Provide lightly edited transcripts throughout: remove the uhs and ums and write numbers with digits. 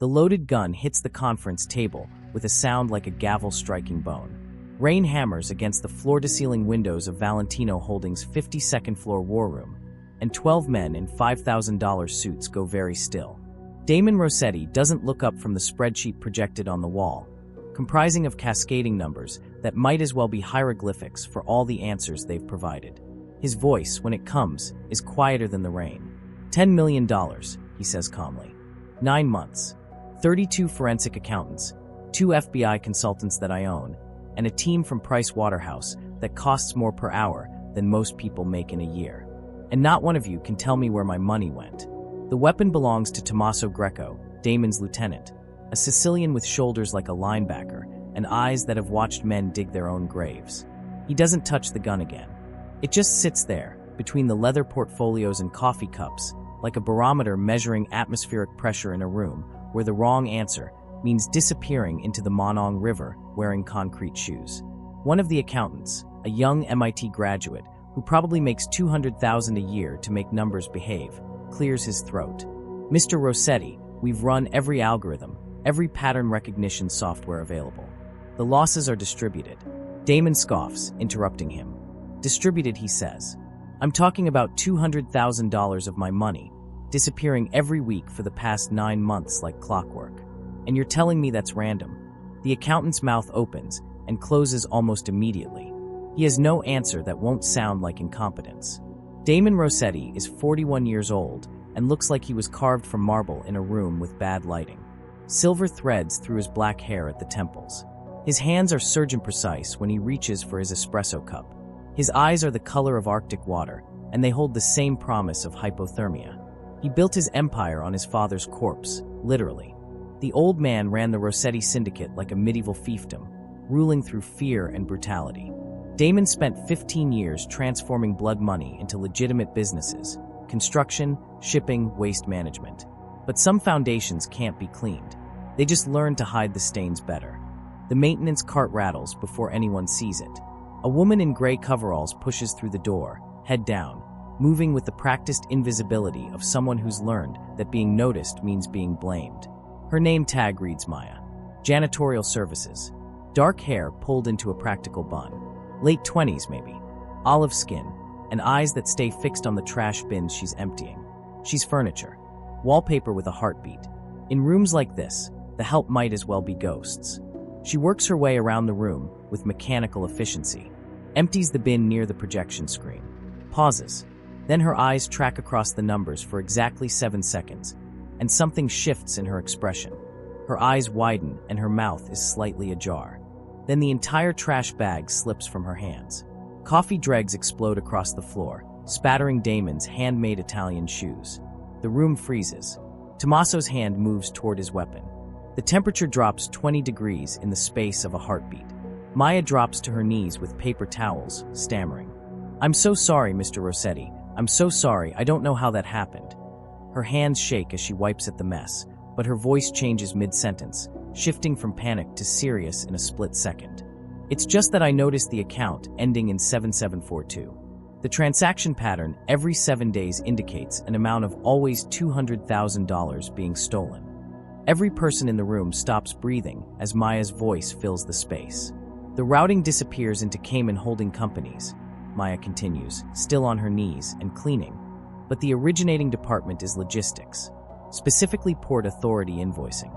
The loaded gun hits the conference table with a sound like a gavel striking bone. Rain hammers against the floor-to-ceiling windows of Valentino Holdings' 52nd floor war room, and 12 men in $5,000 suits go very still. Damon Rossetti doesn't look up from the spreadsheet projected on the wall, comprising of cascading numbers that might as well be hieroglyphics for all the answers they've provided. His voice, when it comes, is quieter than the rain. $10 million, he says calmly. 9 months. 32 forensic accountants, 2 FBI consultants that I own, and a team from Price Waterhouse that costs more per hour than most people make in a year. And not one of you can tell me where my money went. The weapon belongs to Tommaso Greco, Damon's lieutenant, a Sicilian with shoulders like a linebacker and eyes that have watched men dig their own graves. He doesn't touch the gun again. It just sits there, between the leather portfolios and coffee cups, like a barometer measuring atmospheric pressure in a room where the wrong answer means disappearing into the Monong River wearing concrete shoes. One of the accountants, a young MIT graduate who probably makes $200,000 a year to make numbers behave, clears his throat. Mr. Rossetti, we've run every algorithm, every pattern recognition software available. The losses are distributed. Damon scoffs, interrupting him. Distributed, he says. I'm talking about $200,000 of my money, disappearing every week for the past 9 months like clockwork. And you're telling me that's random? The accountant's mouth opens and closes almost immediately. He has no answer that won't sound like incompetence. Damon Rossetti is 41 years old and looks like he was carved from marble in a room with bad lighting. Silver threads through his black hair at the temples. His hands are surgeon precise when he reaches for his espresso cup. His eyes are the color of Arctic water, and they hold the same promise of hypothermia. He built his empire on his father's corpse, literally. The old man ran the Rossetti syndicate like a medieval fiefdom, ruling through fear and brutality. Damon spent 15 years transforming blood money into legitimate businesses: construction, shipping, waste management. But some foundations can't be cleaned. They just learn to hide the stains better. The maintenance cart rattles before anyone sees it. A woman in gray coveralls pushes through the door, head down, moving with the practiced invisibility of someone who's learned that being noticed means being blamed. Her name tag reads Maya. Janitorial services. Dark hair pulled into a practical bun. Late 20s maybe. Olive skin, and eyes that stay fixed on the trash bins she's emptying. She's furniture. Wallpaper with a heartbeat. In rooms like this, the help might as well be ghosts. She works her way around the room with mechanical efficiency. Empties the bin near the projection screen. Pauses. Then her eyes track across the numbers for exactly 7 seconds, and something shifts in her expression. Her eyes widen and her mouth is slightly ajar. Then the entire trash bag slips from her hands. Coffee dregs explode across the floor, spattering Damon's handmade Italian shoes. The room freezes. Tommaso's hand moves toward his weapon. The temperature drops 20 degrees in the space of a heartbeat. Maya drops to her knees with paper towels, stammering. "I'm so sorry, Mr. Rossetti. I'm so sorry. I don't know how that happened." Her hands shake as she wipes at the mess, but her voice changes mid-sentence, shifting from panic to serious in a split second. "It's just that I noticed the account ending in 7742. The transaction pattern every 7 days indicates an amount of always $200,000 being stolen." Every person in the room stops breathing as Maya's voice fills the space. "The routing disappears into Cayman holding companies," Maya continues, still on her knees and cleaning. "But the originating department is logistics, specifically Port Authority invoicing.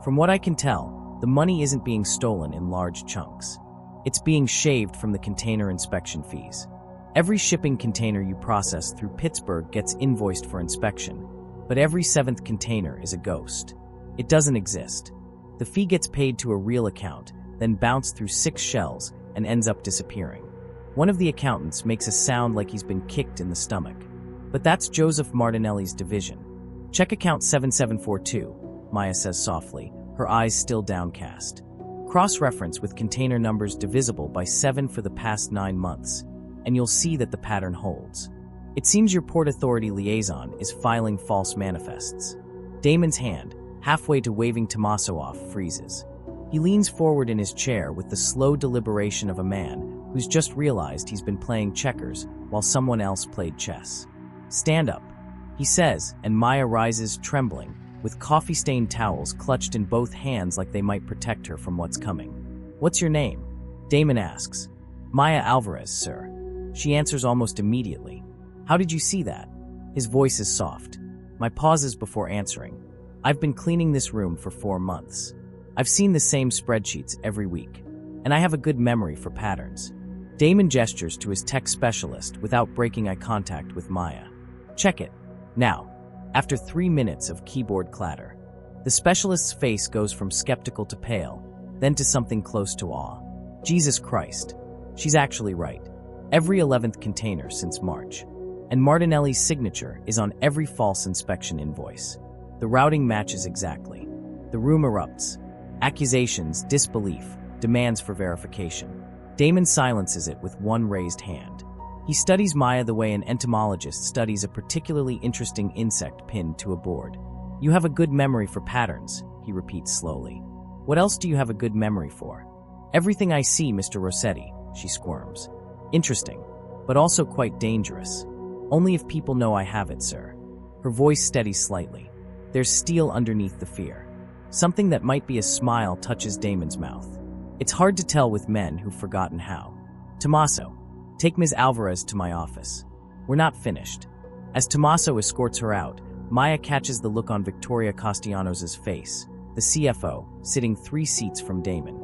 From what I can tell, the money isn't being stolen in large chunks. It's being shaved from the container inspection fees. Every shipping container you process through Pittsburgh gets invoiced for inspection, but every 7th container is a ghost. It doesn't exist. The fee gets paid to a real account, then bounced through 6 shells and ends up disappearing. One of the accountants makes a sound like he's been kicked in the stomach. But that's Joseph Martinelli's division. "Check account 7742, Maya says softly, her eyes still downcast. "Cross-reference with container numbers divisible by 7 for the past 9 months, and you'll see that the pattern holds. It seems your Port Authority liaison is filing false manifests." Damon's hand, halfway to waving Tommaso off, freezes. He leans forward in his chair with the slow deliberation of a man who's just realized he's been playing checkers while someone else played chess. "Stand up," he says, and Maya rises, trembling, with coffee-stained towels clutched in both hands like they might protect her from what's coming. "What's your name?" Damon asks. "Maya Alvarez, sir." She answers almost immediately. "How did you see that?" His voice is soft. My pauses before answering. "I've been cleaning this room for 4 months. I've seen the same spreadsheets every week, and I have a good memory for patterns." Damon gestures to his tech specialist without breaking eye contact with Maya. "Check it. Now." After 3 minutes of keyboard clatter, the specialist's face goes from skeptical to pale, then to something close to awe. Jesus Christ. She's actually right. Every 11th container since March. And Martinelli's signature is on every false inspection invoice. The routing matches exactly. The room erupts. Accusations, disbelief, demands for verification. Damon silences it with one raised hand. He studies Maya the way an entomologist studies a particularly interesting insect pinned to a board. "You have a good memory for patterns," he repeats slowly. "What else do you have a good memory for?" "Everything I see, Mr. Rossetti," she squirms. "Interesting, but also quite dangerous. Only if people know I have it, sir." Her voice steadies slightly. There's steel underneath the fear. Something that might be a smile touches Damon's mouth. It's hard to tell with men who've forgotten how. "Tommaso, take Ms. Alvarez to my office. We're not finished." As Tommaso escorts her out, Maya catches the look on Victoria Castellanos' face, the CFO, sitting 3 seats from Damon.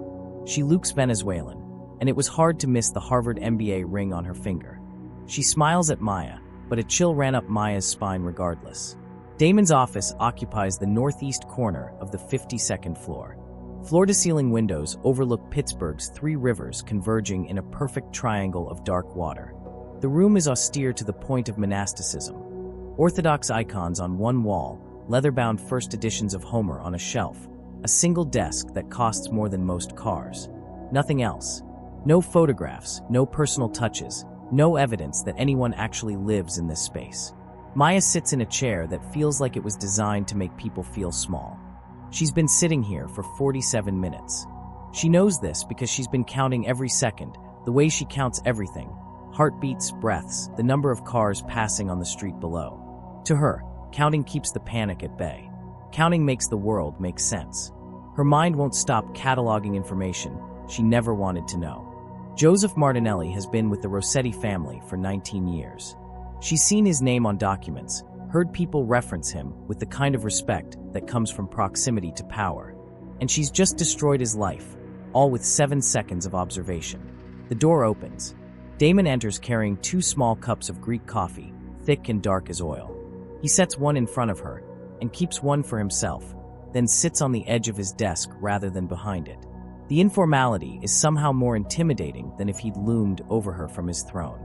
She looks Venezuelan, and it was hard to miss the Harvard MBA ring on her finger. She smiles at Maya, but a chill ran up Maya's spine regardless. Damon's office occupies the northeast corner of the 52nd floor. Floor-to-ceiling windows overlook Pittsburgh's 3 rivers converging in a perfect triangle of dark water. The room is austere to the point of monasticism. Orthodox icons on one wall, leather-bound first editions of Homer on a shelf, a single desk that costs more than most cars. Nothing else. No photographs, no personal touches, no evidence that anyone actually lives in this space. Maya sits in a chair that feels like it was designed to make people feel small. She's been sitting here for 47 minutes. She knows this because she's been counting every second, the way she counts everything: heartbeats, breaths, the number of cars passing on the street below. To her, counting keeps the panic at bay. Counting makes the world make sense. Her mind won't stop cataloging information she never wanted to know. Joseph Martinelli has been with the Rossetti family for 19 years. She's seen his name on documents, heard people reference him with the kind of respect that comes from proximity to power. And she's just destroyed his life, all with 7 seconds of observation. The door opens. Damon enters carrying 2 small cups of Greek coffee, thick and dark as oil. He sets one in front of her and keeps one for himself, then sits on the edge of his desk rather than behind it. The informality is somehow more intimidating than if he'd loomed over her from his throne.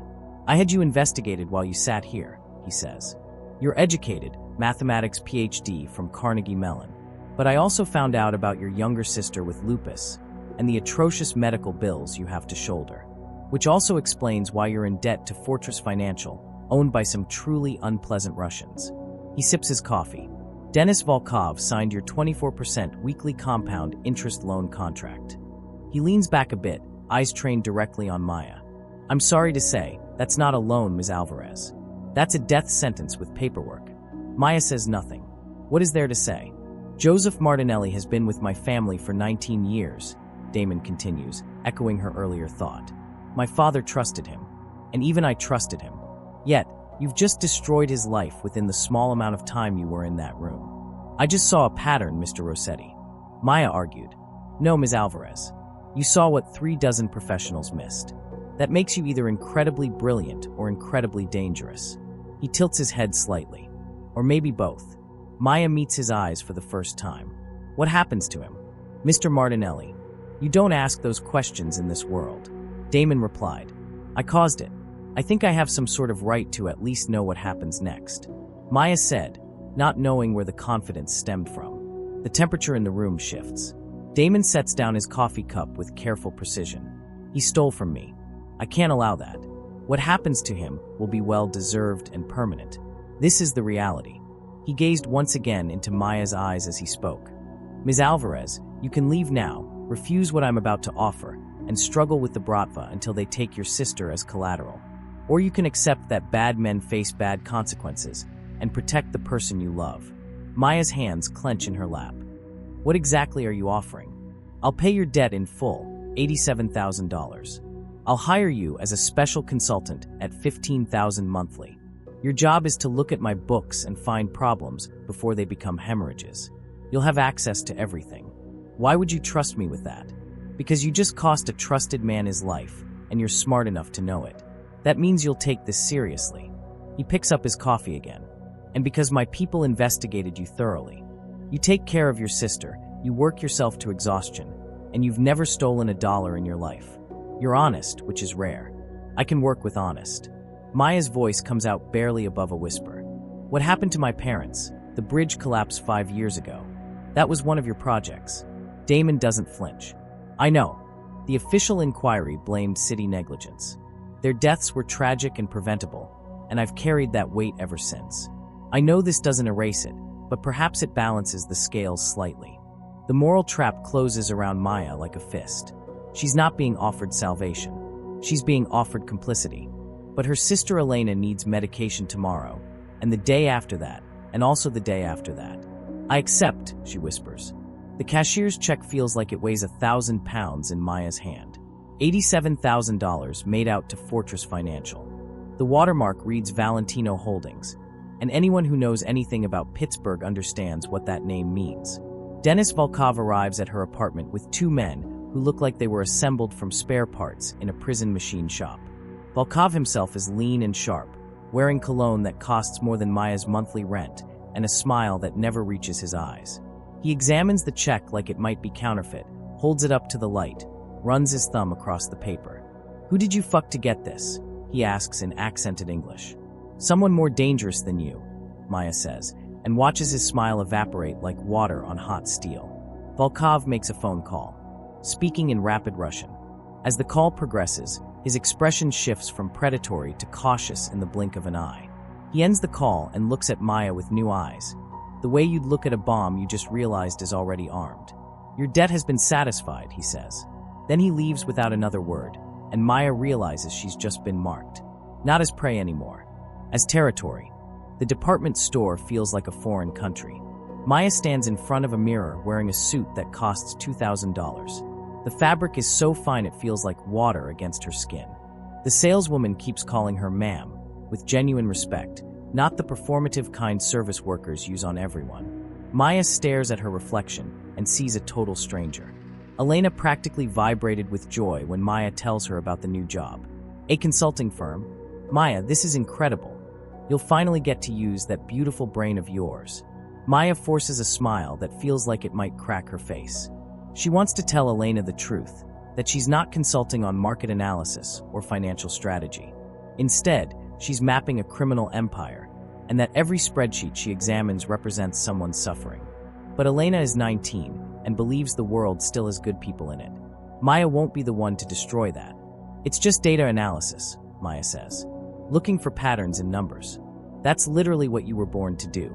"I had you investigated while you sat here," he says. "You're educated, mathematics PhD from Carnegie Mellon. But I also found out about your younger sister with lupus and the atrocious medical bills you have to shoulder. Which also explains why you're in debt to Fortress Financial, owned by some truly unpleasant Russians." He sips his coffee. "Denis Volkov signed your 24% weekly compound interest loan contract." He leans back a bit, eyes trained directly on Maya. "I'm sorry to say, that's not a loan, Ms. Alvarez. That's a death sentence with paperwork." Maya says nothing. What is there to say? "Joseph Martinelli has been with my family for 19 years, Damon continues, echoing her earlier thought. "My father trusted him, and even I trusted him. Yet, you've just destroyed his life within the small amount of time you were in that room." "I just saw a pattern, Mr. Rossetti," Maya argued. "No, Ms. Alvarez. You saw what 36 professionals missed. That makes you either incredibly brilliant or incredibly dangerous." He tilts his head slightly. "Or maybe both." Maya meets his eyes for the first time. "What happens to him?" "Mr. Martinelli, you don't ask those questions in this world." Damon replied. "I caused it. I think I have some sort of right to at least know what happens next," Maya said, not knowing where the confidence stemmed from. The temperature in the room shifts. Damon sets down his coffee cup with careful precision. "He stole from me. I can't allow that. What happens to him will be well-deserved and permanent. This is the reality." He gazed once again into Maya's eyes as he spoke. "Ms. Alvarez, you can leave now, refuse what I'm about to offer, and struggle with the Bratva until they take your sister as collateral. Or you can accept that bad men face bad consequences and protect the person you love." Maya's hands clench in her lap. What exactly are you offering? I'll pay your debt in full, $87,000. I'll hire you as a special consultant at $15,000 monthly. Your job is to look at my books and find problems before they become hemorrhages. You'll have access to everything. Why would you trust me with that? Because you just cost a trusted man his life, and you're smart enough to know it. That means you'll take this seriously. He picks up his coffee again. And because my people investigated you thoroughly. You take care of your sister, you work yourself to exhaustion, and you've never stolen a dollar in your life. You're honest, which is rare. I can work with honest. Maya's voice comes out barely above a whisper. What happened to my parents? The bridge collapsed 5 years ago. That was one of your projects. Damon doesn't flinch. I know. The official inquiry blamed city negligence. Their deaths were tragic and preventable, and I've carried that weight ever since. I know this doesn't erase it, but perhaps it balances the scales slightly. The moral trap closes around Maya like a fist. She's not being offered salvation. She's being offered complicity. But her sister Elena needs medication tomorrow, and the day after that, and also the day after that. I accept, she whispers. The cashier's check feels like it weighs 1,000 pounds in Maya's hand. $87,000 made out to Fortress Financial. The watermark reads Valentino Holdings, and anyone who knows anything about Pittsburgh understands what that name means. Denis Volkov arrives at her apartment with 2 men who look like they were assembled from spare parts in a prison machine shop. Volkov himself is lean and sharp, wearing cologne that costs more than Maya's monthly rent and a smile that never reaches his eyes. He examines the check like it might be counterfeit, holds it up to the light, runs his thumb across the paper. Who did you fuck to get this? He asks in accented English. Someone more dangerous than you, Maya says, and watches his smile evaporate like water on hot steel. Volkov makes a phone call, speaking in rapid Russian. As the call progresses, his expression shifts from predatory to cautious in the blink of an eye. He ends the call and looks at Maya with new eyes, the way you'd look at a bomb you just realized is already armed. Your debt has been satisfied, he says. Then he leaves without another word, and Maya realizes she's just been marked. Not as prey anymore, as territory. The department store feels like a foreign country. Maya stands in front of a mirror wearing a suit that costs $2,000. The fabric is so fine it feels like water against her skin. The saleswoman keeps calling her ma'am, with genuine respect, not the performative kind service workers use on everyone. Maya stares at her reflection and sees a total stranger. Elena practically vibrated with joy when Maya tells her about the new job. A consulting firm? Maya, this is incredible. You'll finally get to use that beautiful brain of yours. Maya forces a smile that feels like it might crack her face. She wants to tell Elena the truth, that she's not consulting on market analysis or financial strategy. Instead, she's mapping a criminal empire, and that every spreadsheet she examines represents someone's suffering. But Elena is 19 and believes the world still has good people in it. Maya won't be the one to destroy that. It's just data analysis, Maya says, looking for patterns in numbers. That's literally what you were born to do.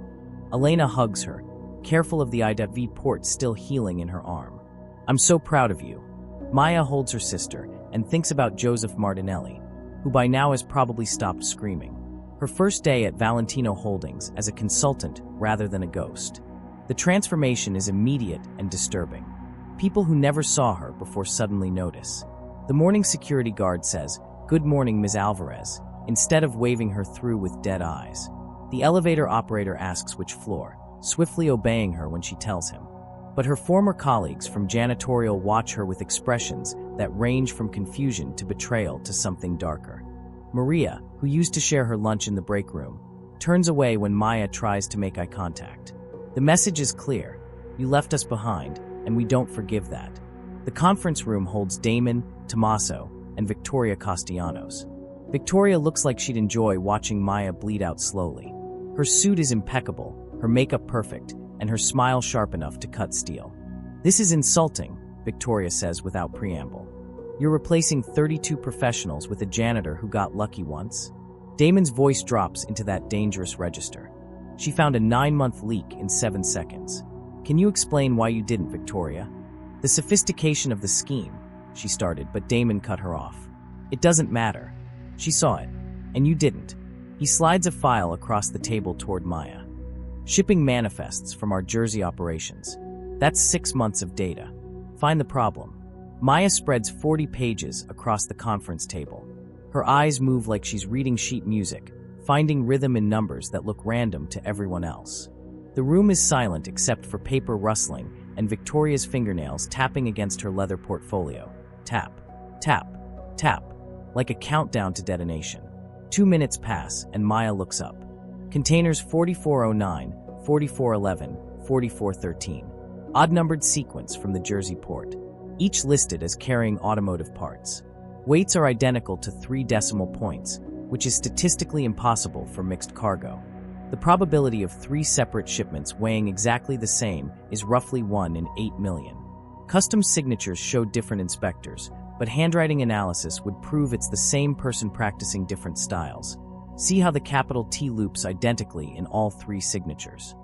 Elena hugs her, careful of the IV port still healing in her arm. I'm so proud of you. Maya holds her sister and thinks about Joseph Martinelli, who by now has probably stopped screaming. Her first day at Valentino Holdings as a consultant rather than a ghost. The transformation is immediate and disturbing. People who never saw her before suddenly notice. The morning security guard says, "Good morning, Ms. Alvarez," instead of waving her through with dead eyes. The elevator operator asks which floor, swiftly obeying her when she tells him. But her former colleagues from janitorial watch her with expressions that range from confusion to betrayal to something darker. Maria, who used to share her lunch in the break room, turns away when Maya tries to make eye contact. The message is clear. You left us behind, and we don't forgive that. The conference room holds Damon, Tommaso, and Victoria Castellanos. Victoria looks like she'd enjoy watching Maya bleed out slowly. Her suit is impeccable, her makeup perfect, and her smile sharp enough to cut steel. This is insulting, Victoria says without preamble. You're replacing 32 professionals with a janitor who got lucky once? Damon's voice drops into that dangerous register. She found a 9-month leak in 7 seconds. Can you explain why you didn't, Victoria? The sophistication of the scheme, she started, but Damon cut her off. It doesn't matter. She saw it, and you didn't. He slides a file across the table toward Maya. Shipping manifests from our Jersey operations. That's 6 months of data. Find the problem. Maya spreads 40 pages across the conference table. Her eyes move like she's reading sheet music, finding rhythm in numbers that look random to everyone else. The room is silent except for paper rustling and Victoria's fingernails tapping against her leather portfolio. Tap, tap, tap, like a countdown to detonation. 2 minutes pass and Maya looks up. Containers 4409, 4411, 4413. Odd-numbered sequence from the Jersey port, each listed as carrying automotive parts. Weights are identical to 3 decimal points, which is statistically impossible for mixed cargo. The probability of 3 separate shipments weighing exactly the same is roughly 1 in 8 million. Customs signatures show different inspectors, but handwriting analysis would prove it's the same person practicing different styles. See how the capital T loops identically in all 3 signatures.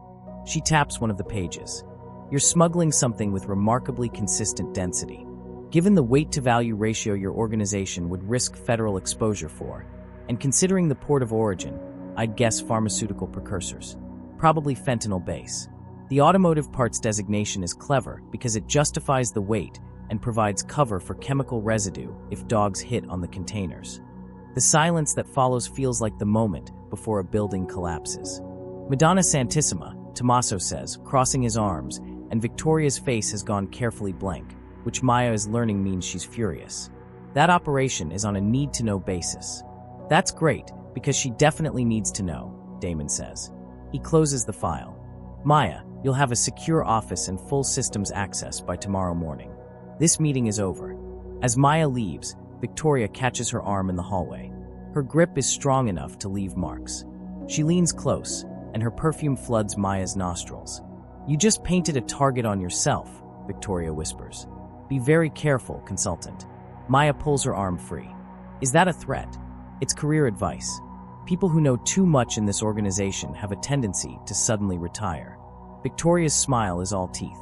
She taps one of the pages. You're smuggling something with remarkably consistent density. Given the weight-to-value ratio your organization would risk federal exposure for, and considering the port of origin, I'd guess pharmaceutical precursors. Probably fentanyl base. The automotive parts designation is clever because it justifies the weight and provides cover for chemical residue if dogs hit on the containers. The silence that follows feels like the moment before a building collapses. Madonna Santissima, Tommaso says, crossing his arms, and Victoria's face has gone carefully blank, which Maya is learning means she's furious. That operation is on a need-to-know basis. That's great, because she definitely needs to know, Damon says. He closes the file. Maya, you'll have a secure office and full systems access by tomorrow morning. This meeting is over. As Maya leaves, Victoria catches her arm in the hallway. Her grip is strong enough to leave marks. She leans close, and her perfume floods Maya's nostrils. You just painted a target on yourself, Victoria whispers. Be very careful, consultant. Maya pulls her arm free. Is that a threat? It's career advice. People who know too much in this organization have a tendency to suddenly retire. Victoria's smile is all teeth.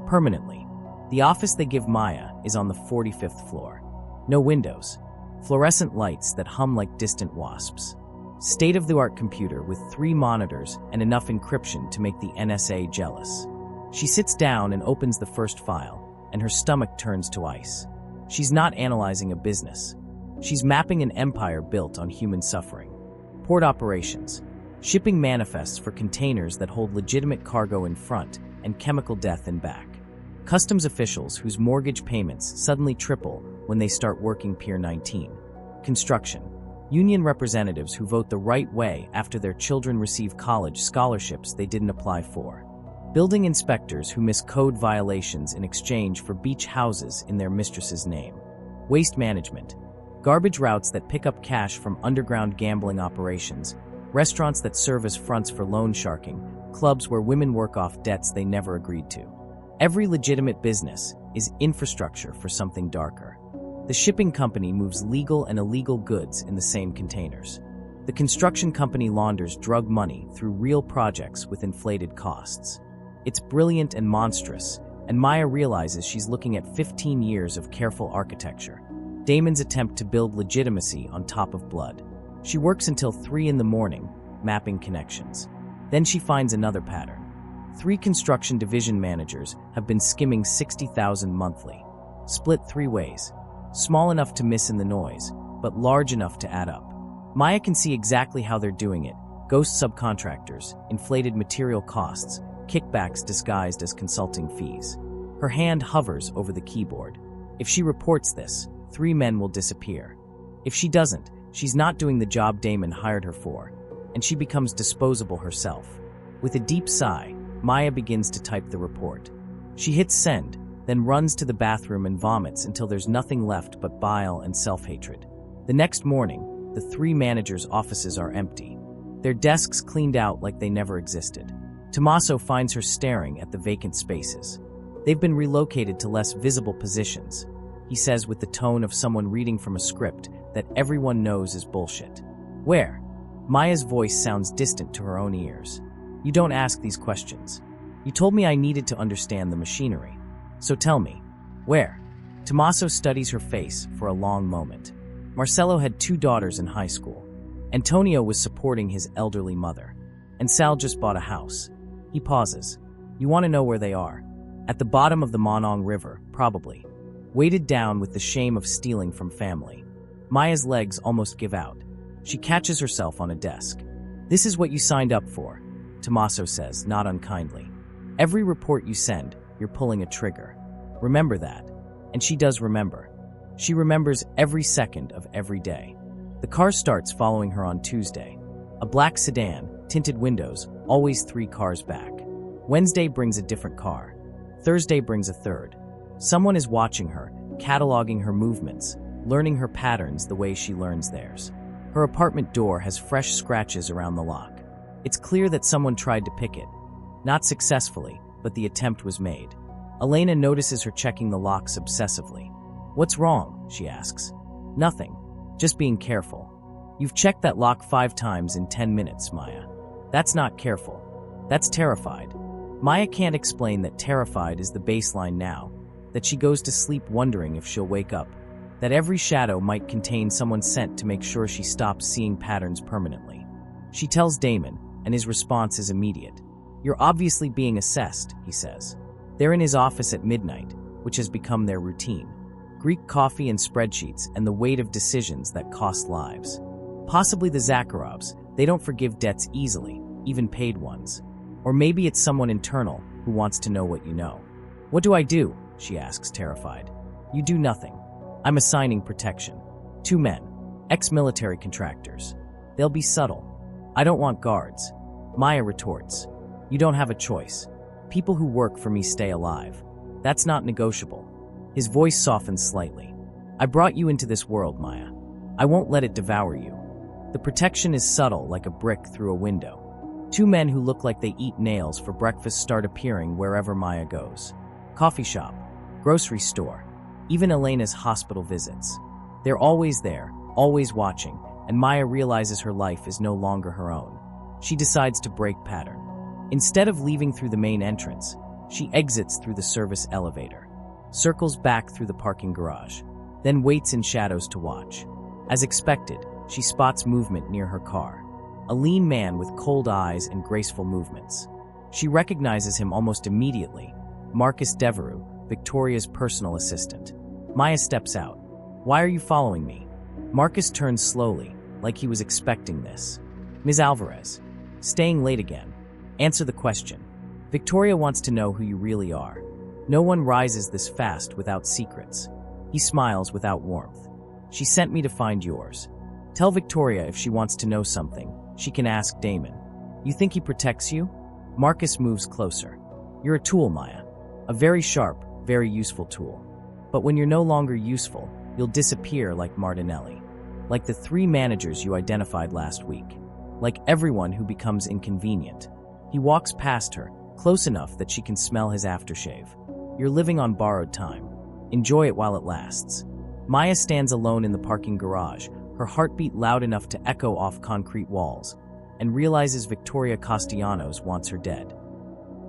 Permanently. The office they give Maya is on the 45th floor. No windows. Fluorescent lights that hum like distant wasps. State-of-the-art computer with 3 monitors and enough encryption to make the NSA jealous. She sits down and opens the first file, and her stomach turns to ice. She's not analyzing a business. She's mapping an empire built on human suffering. Port operations. Shipping manifests for containers that hold legitimate cargo in front and chemical death in back. Customs officials whose mortgage payments suddenly triple when they start working Pier 19. Construction. Union representatives who vote the right way after their children receive college scholarships they didn't apply for. Building inspectors who miss code violations in exchange for beach houses in their mistress's name. Waste management. Garbage routes that pick up cash from underground gambling operations, restaurants that serve as fronts for loan sharking, clubs where women work off debts they never agreed to. Every legitimate business is infrastructure for something darker. The shipping company moves legal and illegal goods in the same containers. The construction company launders drug money through real projects with inflated costs. It's brilliant and monstrous, and Maya realizes she's looking at 15 years of careful architecture. Damon's attempt to build legitimacy on top of blood. She works until 3 in the morning, mapping connections. Then she finds another pattern. 3 construction division managers have been skimming 60,000 monthly. Split 3 ways. Small enough to miss in the noise, but large enough to add up. Maya can see exactly how they're doing it. Ghost subcontractors, inflated material costs, kickbacks disguised as consulting fees. Her hand hovers over the keyboard. If she reports this, 3 men will disappear. If she doesn't, she's not doing the job Damon hired her for, and she becomes disposable herself. With a deep sigh, Maya begins to type the report. She hits send, then runs to the bathroom and vomits until there's nothing left but bile and self-hatred. The next morning, the 3 managers' offices are empty. Their desks cleaned out like they never existed. Tommaso finds her staring at the vacant spaces. They've been relocated to less visible positions, he says with the tone of someone reading from a script that everyone knows is bullshit. Where? Maya's voice sounds distant to her own ears. You don't ask these questions. You told me I needed to understand the machinery. So tell me, where? Tommaso studies her face for a long moment. Marcello had 2 daughters in high school. Antonio was supporting his elderly mother. And Sal just bought a house. He pauses. You want to know where they are? At the bottom of the Monong River, probably. Weighted down with the shame of stealing from family. Maya's legs almost give out. She catches herself on a desk. This is what you signed up for, Tommaso says, not unkindly. Every report you send, you're pulling a trigger. Remember that. And she does remember. She remembers every second of every day. The car starts following her on Tuesday. A black sedan, tinted windows, always 3 cars back. Wednesday brings a different car. Thursday brings a third. Someone is watching her, cataloging her movements, learning her patterns the way she learns theirs. Her apartment door has fresh scratches around the lock. It's clear that someone tried to pick it. Not successfully, but the attempt was made. Elena notices her checking the locks obsessively. What's wrong? She asks. Nothing. Just being careful. You've checked that lock 5 times in 10 minutes, Maya. That's not careful. That's terrified. Maya can't explain that terrified is the baseline now, that she goes to sleep wondering if she'll wake up, that every shadow might contain someone sent to make sure she stops seeing patterns permanently. She tells Damon, and his response is immediate. You're obviously being assessed, he says. They're in his office at midnight, which has become their routine. Greek coffee and spreadsheets and the weight of decisions that cost lives. Possibly the Zakharovs, they don't forgive debts easily, even paid ones. Or maybe it's someone internal who wants to know what you know. What do I do? She asks, terrified. You do nothing. I'm assigning protection. 2 men, ex-military contractors. They'll be subtle. I don't want guards. Maya retorts. You don't have a choice. People who work for me stay alive. That's not negotiable. His voice softens slightly. I brought you into this world, Maya. I won't let it devour you. The protection is subtle, like a brick through a window. 2 men who look like they eat nails for breakfast start appearing wherever Maya goes. Coffee shop, grocery store, even Elena's hospital visits. They're always there, always watching, and Maya realizes her life is no longer her own. She decides to break pattern. Instead of leaving through the main entrance, she exits through the service elevator, circles back through the parking garage, then waits in shadows to watch. As expected, she spots movement near her car. A lean man with cold eyes and graceful movements. She recognizes him almost immediately. Marcus Devereux, Victoria's personal assistant. Maya steps out. Why are you following me? Marcus turns slowly, like he was expecting this. Ms. Alvarez. Staying late again. Answer the question. Victoria wants to know who you really are. No one rises this fast without secrets. He smiles without warmth. She sent me to find yours. Tell Victoria if she wants to know something, she can ask Damon. You think he protects you? Marcus moves closer. You're a tool, Maya. A very sharp, very useful tool. But when you're no longer useful, you'll disappear like Martinelli. Like the 3 managers you identified last week. Like everyone who becomes inconvenient. He walks past her, close enough that she can smell his aftershave. You're living on borrowed time. Enjoy it while it lasts. Maya stands alone in the parking garage, her heartbeat loud enough to echo off concrete walls, and realizes Victoria Castellanos wants her dead.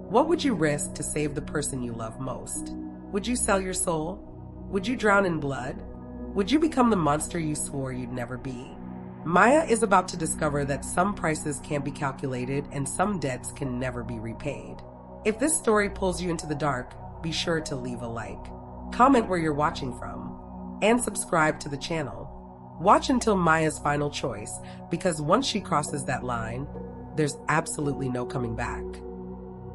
What would you risk to save the person you love most? Would you sell your soul? Would you drown in blood? Would you become the monster you swore you'd never be? Maya is about to discover that some prices can't be calculated and some debts can never be repaid. If this story pulls you into the dark, be sure to leave a like, comment where you're watching from, and subscribe to the channel. Watch until Maya's final choice, because once she crosses that line, there's absolutely no coming back.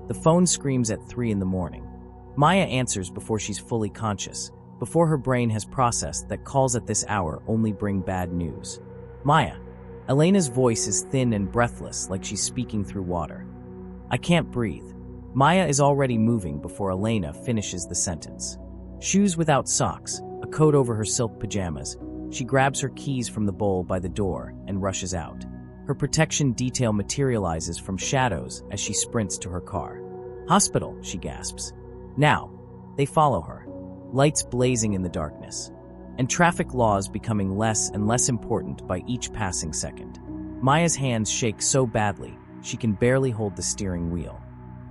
The phone screams at 3 in the morning. Maya answers before she's fully conscious, before her brain has processed that calls at this hour only bring bad news. Maya. Elena's voice is thin and breathless, like she's speaking through water. I can't breathe. Maya is already moving before Elena finishes the sentence. Shoes without socks, a coat over her silk pajamas, she grabs her keys from the bowl by the door and rushes out. Her protection detail materializes from shadows as she sprints to her car. Hospital, she gasps. Now, they follow her, lights blazing in the darkness, and traffic laws becoming less and less important by each passing second. Maya's hands shake so badly, she can barely hold the steering wheel.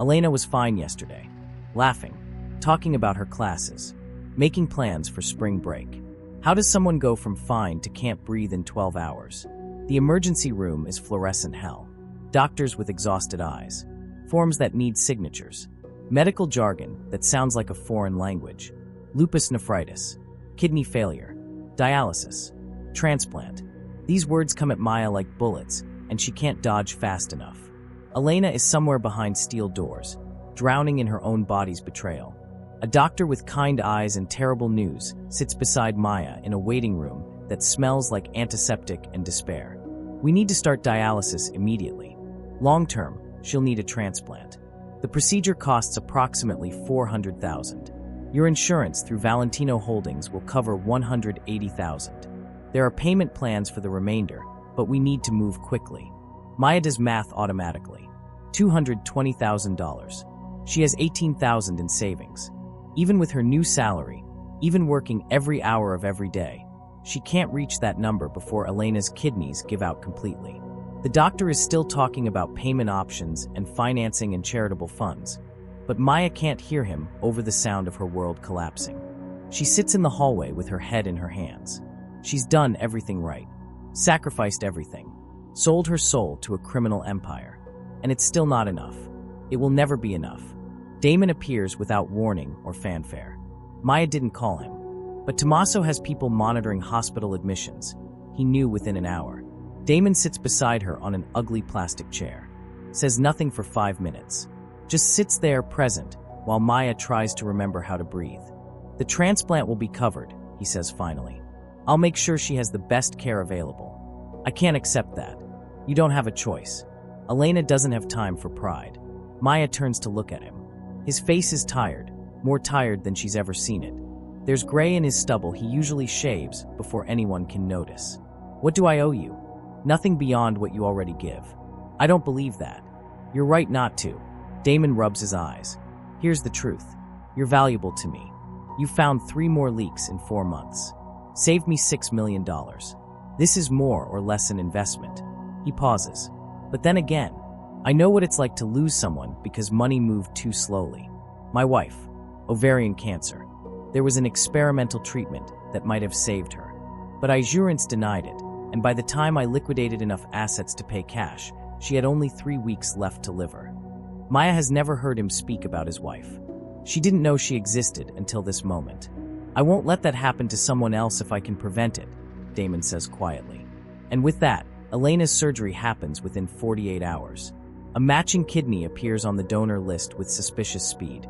Elena was fine yesterday, laughing, talking about her classes, making plans for spring break. How does someone go from fine to can't breathe in 12 hours? The emergency room is fluorescent hell. Doctors with exhausted eyes. forms that need signatures. Medical jargon that sounds like a foreign language. Lupus nephritis, kidney failure, dialysis, transplant. These words come at Maya like bullets, and she can't dodge fast enough. Elena is somewhere behind steel doors, drowning in her own body's betrayal. A doctor with kind eyes and terrible news sits beside Maya in a waiting room that smells like antiseptic and despair. We need to start dialysis immediately. Long term, she'll need a transplant. The procedure costs approximately $400,000. Your insurance through Valentino Holdings will cover $180,000. There are payment plans for the remainder, but we need to move quickly. Maya does math automatically. $220,000. She has $18,000 in savings. Even with her new salary, even working every hour of every day, she can't reach that number before Elena's kidneys give out completely. The doctor is still talking about payment options and financing and charitable funds, but Maya can't hear him over the sound of her world collapsing. She sits in the hallway with her head in her hands. She's done everything right, sacrificed everything, sold her soul to a criminal empire, and it's still not enough. It will never be enough. Damon appears without warning or fanfare. Maya didn't call him, but Tommaso has people monitoring hospital admissions. He knew within an hour. Damon sits beside her on an ugly plastic chair, says nothing for 5 minutes, just sits there present while Maya tries to remember how to breathe. The transplant will be covered, he says finally. I'll make sure she has the best care available. I can't accept that. You don't have a choice. Elena doesn't have time for pride. Maya turns to look at him. His face is tired, more tired than she's ever seen it. There's gray in his stubble he usually shaves before anyone can notice. What do I owe you? Nothing beyond what you already give. I don't believe that. You're right not to. Damon rubs his eyes. Here's the truth. You're valuable to me. You found 3 more leaks in 4 months. Saved me $6 million. This is more or less an investment. He pauses. But then again, I know what it's like to lose someone because money moved too slowly. My wife, ovarian cancer. There was an experimental treatment that might have saved her. But insurance denied it, and by the time I liquidated enough assets to pay cash, she had only 3 weeks left to live her. Maya has never heard him speak about his wife. She didn't know she existed until this moment. I won't let that happen to someone else if I can prevent it, Damon says quietly. And with that, Elena's surgery happens within 48 hours. A matching kidney appears on the donor list with suspicious speed.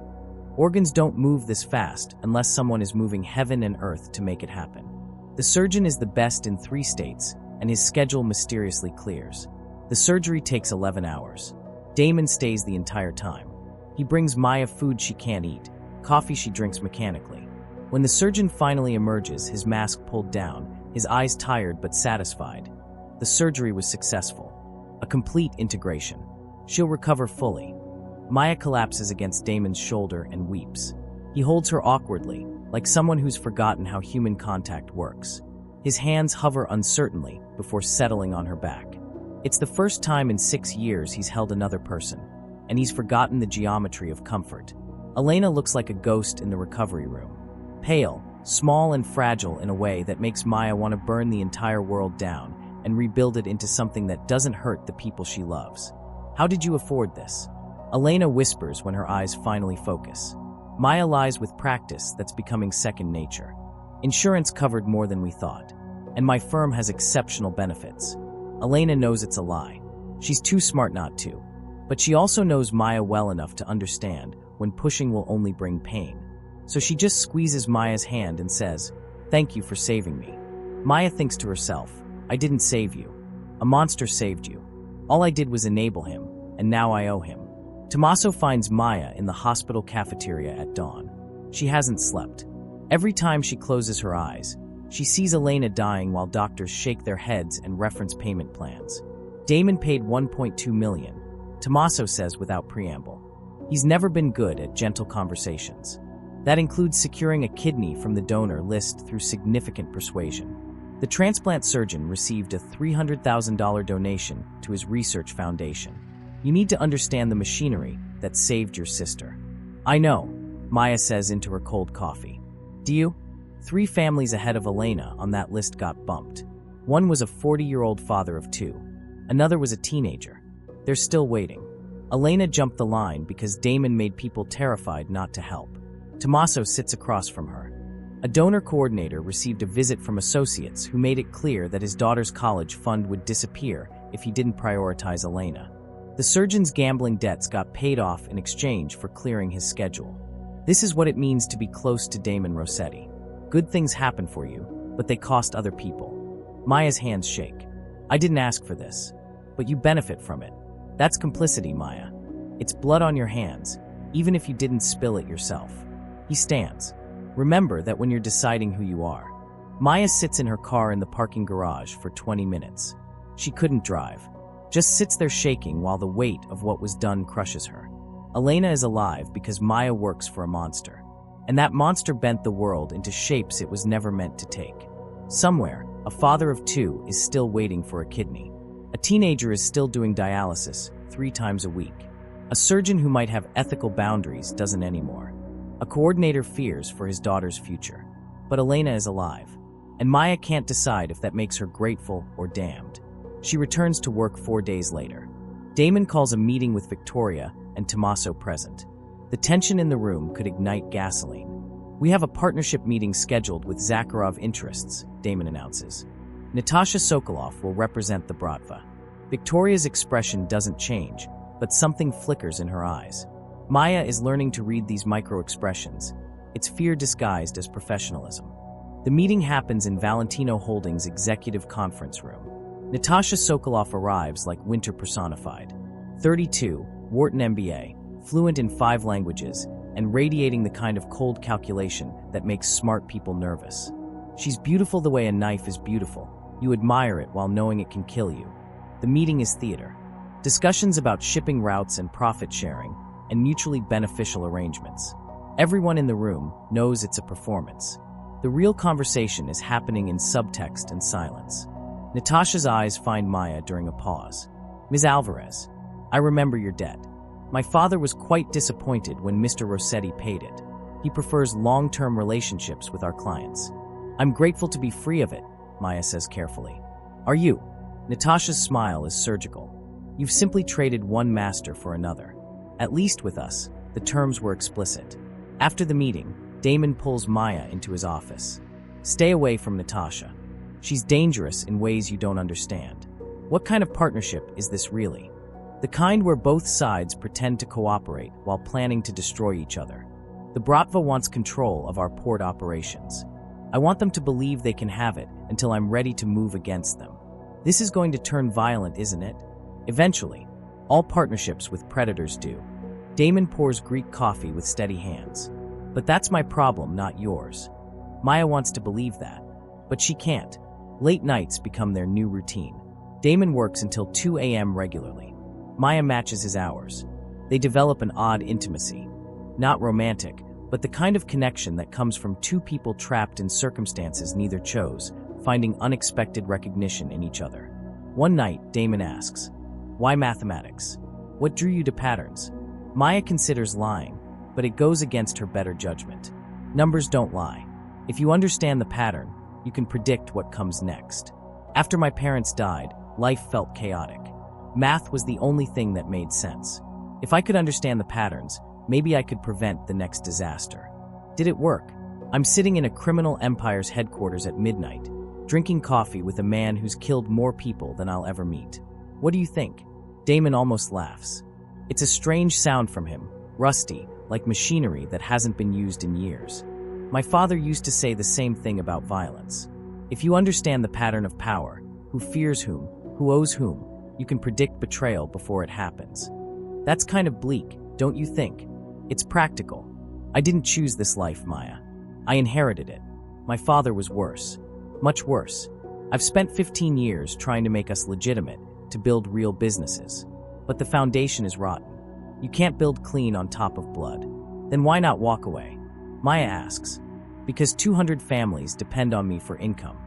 Organs don't move this fast unless someone is moving heaven and earth to make it happen. The surgeon is the best in 3 states, and his schedule mysteriously clears. The surgery takes 11 hours. Damon stays the entire time. He brings Maya food she can't eat, coffee she drinks mechanically. When the surgeon finally emerges, his mask pulled down, his eyes tired but satisfied. The surgery was successful. A complete integration. She'll recover fully. Maya collapses against Damon's shoulder and weeps. He holds her awkwardly, like someone who's forgotten how human contact works. His hands hover uncertainly before settling on her back. It's the first time in 6 years he's held another person, and he's forgotten the geometry of comfort. Elena looks like a ghost in the recovery room. Pale, small and fragile in a way that makes Maya want to burn the entire world down and rebuild it into something that doesn't hurt the people she loves. How did you afford this? Elena whispers when her eyes finally focus. Maya lies with practice that's becoming second nature. Insurance covered more than we thought, and my firm has exceptional benefits. Elena knows it's a lie. She's too smart not to, but she also knows Maya well enough to understand when pushing will only bring pain. So she just squeezes Maya's hand and says, "Thank you for saving me." Maya thinks to herself, "I didn't save you. A monster saved you. All I did was enable him, and now I owe him." Tommaso finds Maya in the hospital cafeteria at dawn. She hasn't slept. Every time she closes her eyes, she sees Elena dying while doctors shake their heads and reference payment plans. Damon paid $1.2 million, Tommaso says without preamble. He's never been good at gentle conversations. That includes securing a kidney from the donor list through significant persuasion. The transplant surgeon received a $300,000 donation to his research foundation. You need to understand the machinery that saved your sister. I know, Maya says into her cold coffee. Do you? 3 families ahead of Elena on that list got bumped. One was a 40-year-old father of 2. Another was a teenager. They're still waiting. Elena jumped the line because Damon made people terrified not to help. Tommaso sits across from her. A donor coordinator received a visit from associates who made it clear that his daughter's college fund would disappear if he didn't prioritize Elena. The surgeon's gambling debts got paid off in exchange for clearing his schedule. This is what it means to be close to Damon Rossetti. Good things happen for you, but they cost other people. Maya's hands shake. I didn't ask for this, but you benefit from it. That's complicity, Maya. It's blood on your hands, even if you didn't spill it yourself. He stands. Remember that when you're deciding who you are. Maya sits in her car in the parking garage for 20 minutes. She couldn't drive. Just sits there shaking while the weight of what was done crushes her. Elena is alive because Maya works for a monster. And that monster bent the world into shapes it was never meant to take. Somewhere, a father of 2 is still waiting for a kidney. A teenager is still doing dialysis 3 times a week. A surgeon who might have ethical boundaries doesn't anymore. A coordinator fears for his daughter's future. But Elena is alive. And Maya can't decide if that makes her grateful or damned. She returns to work 4 days later. Damon calls a meeting with Victoria and Tommaso present. The tension in the room could ignite gasoline. We have a partnership meeting scheduled with Zakharov Interests, Damon announces. Natasha Sokolov will represent the Bratva. Victoria's expression doesn't change, but something flickers in her eyes. Maya is learning to read these micro-expressions. It's fear disguised as professionalism. The meeting happens in Valentino Holdings' executive conference room. Natasha Sokolov arrives like winter personified. 32, Wharton MBA, fluent in 5 languages, and radiating the kind of cold calculation that makes smart people nervous. She's beautiful the way a knife is beautiful. You admire it while knowing it can kill you. The meeting is theater. Discussions about shipping routes and profit sharing, and mutually beneficial arrangements. Everyone in the room knows it's a performance. The real conversation is happening in subtext and silence. Natasha's eyes find Maya during a pause. Ms. Alvarez, I remember your debt. My father was quite disappointed when Mr. Rossetti paid it. He prefers long-term relationships with our clients. I'm grateful to be free of it, Maya says carefully. Are you? Natasha's smile is surgical. You've simply traded one master for another. At least with us, the terms were explicit. After the meeting, Damon pulls Maya into his office. Stay away from Natasha. She's dangerous in ways you don't understand. What kind of partnership is this really? The kind where both sides pretend to cooperate while planning to destroy each other. The Bratva wants control of our port operations. I want them to believe they can have it until I'm ready to move against them. This is going to turn violent, isn't it? Eventually, all partnerships with predators do. Damon pours Greek coffee with steady hands. But that's my problem, not yours. Maya wants to believe that, but she can't. Late nights become their new routine. Damon works until 2 a.m. regularly. Maya matches his hours. They develop an odd intimacy. Not romantic, but the kind of connection that comes from 2 people trapped in circumstances neither chose, finding unexpected recognition in each other. One night, Damon asks, "Why mathematics? What drew you to patterns?" Maya considers lying, but it goes against her better judgment. Numbers don't lie. If you understand the pattern, you can predict what comes next. After my parents died, life felt chaotic. Math was the only thing that made sense. If I could understand the patterns, maybe I could prevent the next disaster. Did it work? I'm sitting in a criminal empire's headquarters at midnight, drinking coffee with a man who's killed more people than I'll ever meet. What do you think? Damon almost laughs. It's a strange sound from him, rusty, like machinery that hasn't been used in years. My father used to say the same thing about violence. If you understand the pattern of power, who fears whom, who owes whom, you can predict betrayal before it happens. That's kind of bleak, don't you think? It's practical. I didn't choose this life, Maya. I inherited it. My father was worse. Much worse. I've spent 15 years trying to make us legitimate, to build real businesses. But the foundation is rotten. You can't build clean on top of blood. Then why not walk away? Maya asks. Because 200 families depend on me for income.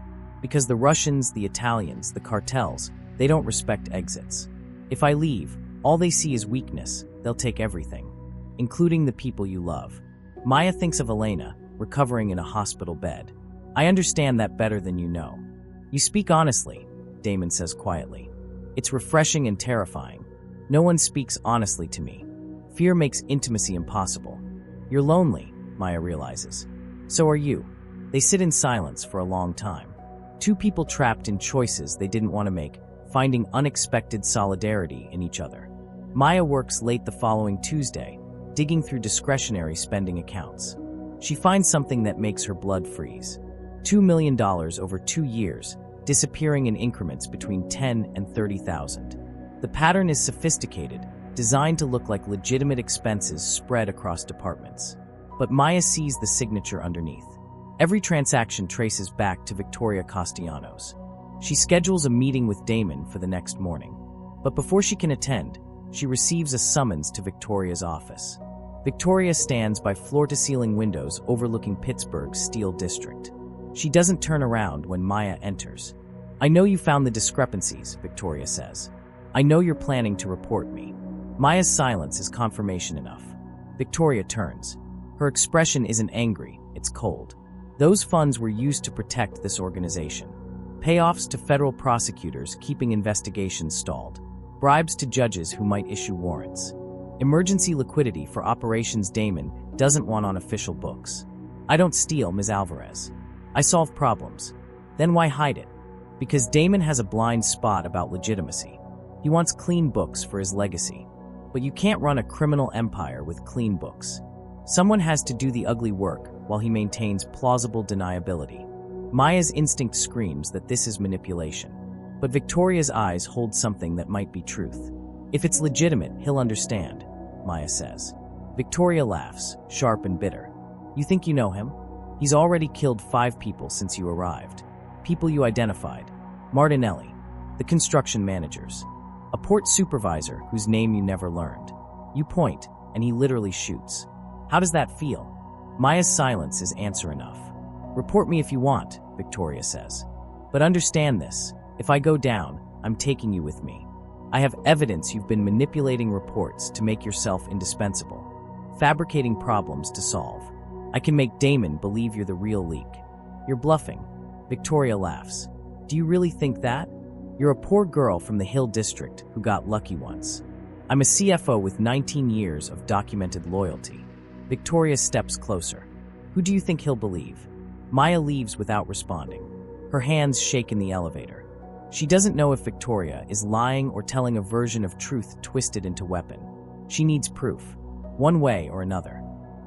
Because the Russians, the Italians, the cartels, they don't respect exits. If I leave, all they see is weakness. They'll take everything, including the people you love. Maya thinks of Elena, recovering in a hospital bed. I understand that better than you know. You speak honestly, Damon says quietly. It's refreshing and terrifying. No one speaks honestly to me. Fear makes intimacy impossible. You're lonely, Maya realizes. So are you. They sit in silence for a long time. Two people trapped in choices they didn't want to make, finding unexpected solidarity in each other. Maya works late the following Tuesday, digging through discretionary spending accounts. She finds something that makes her blood freeze. $2 million over 2 years, disappearing in increments between 10 and 30,000. The pattern is sophisticated, designed to look like legitimate expenses spread across departments. But Maya sees the signature underneath. Every transaction traces back to Victoria Castellanos. She schedules a meeting with Damon for the next morning. But before she can attend, she receives a summons to Victoria's office. Victoria stands by floor-to-ceiling windows overlooking Pittsburgh's Steel District. She doesn't turn around when Maya enters. "I know you found the discrepancies," Victoria says. "I know you're planning to report me." Maya's silence is confirmation enough. Victoria turns. Her expression isn't angry, it's cold. Those funds were used to protect this organization. Payoffs to federal prosecutors keeping investigations stalled. Bribes to judges who might issue warrants. Emergency liquidity for operations Damon doesn't want on official books. "I don't steal, Ms. Alvarez. I solve problems." Then why hide it? Because Damon has a blind spot about legitimacy. He wants clean books for his legacy. But you can't run a criminal empire with clean books. Someone has to do the ugly work while he maintains plausible deniability. Maya's instinct screams that this is manipulation. But Victoria's eyes hold something that might be truth. "If it's legitimate, he'll understand," Maya says. Victoria laughs, sharp and bitter. "You think you know him? He's already killed 5 people since you arrived. People you identified. Martinelli, the construction managers, a port supervisor whose name you never learned. You point, and he literally shoots. How does that feel?" Maya's silence is answer enough. "Report me if you want," Victoria says. "But understand this. If I go down, I'm taking you with me. I have evidence you've been manipulating reports to make yourself indispensable, fabricating problems to solve. I can make Damon believe you're the real leak." "You're bluffing." Victoria laughs. "Do you really think that? You're a poor girl from the Hill District who got lucky once. I'm a CFO with 19 years of documented loyalty." Victoria steps closer. "Who do you think he'll believe?" Maya leaves without responding. Her hands shake in the elevator. She doesn't know if Victoria is lying or telling a version of truth twisted into weapon. She needs proof, one way or another.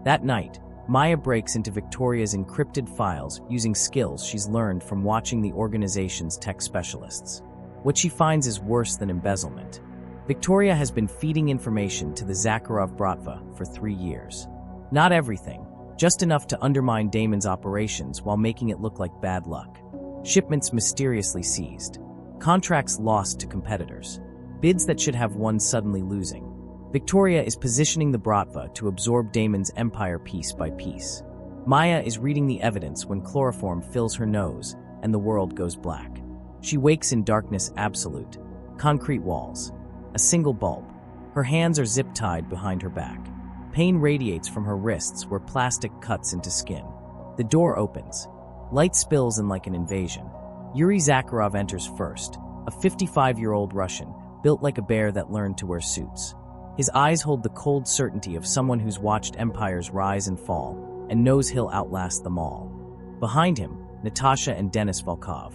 That night, Maya breaks into Victoria's encrypted files using skills she's learned from watching the organization's tech specialists. What she finds is worse than embezzlement. Victoria has been feeding information to the Russian Bratva for 3 years. Not everything, just enough to undermine Damon's operations while making it look like bad luck. Shipments mysteriously seized. Contracts lost to competitors. Bids that should have won suddenly losing. Victoria is positioning the Bratva to absorb Damon's empire piece by piece. Maya is reading the evidence when chloroform fills her nose and the world goes black. She wakes in darkness absolute. Concrete walls. A single bulb. Her hands are zip-tied behind her back. Pain radiates from her wrists where plastic cuts into skin. The door opens. Light spills in like an invasion. Yuri Zakharov enters first, a 55-year-old Russian, built like a bear that learned to wear suits. His eyes hold the cold certainty of someone who's watched empires rise and fall and knows he'll outlast them all. Behind him, Natasha and Denis Volkov.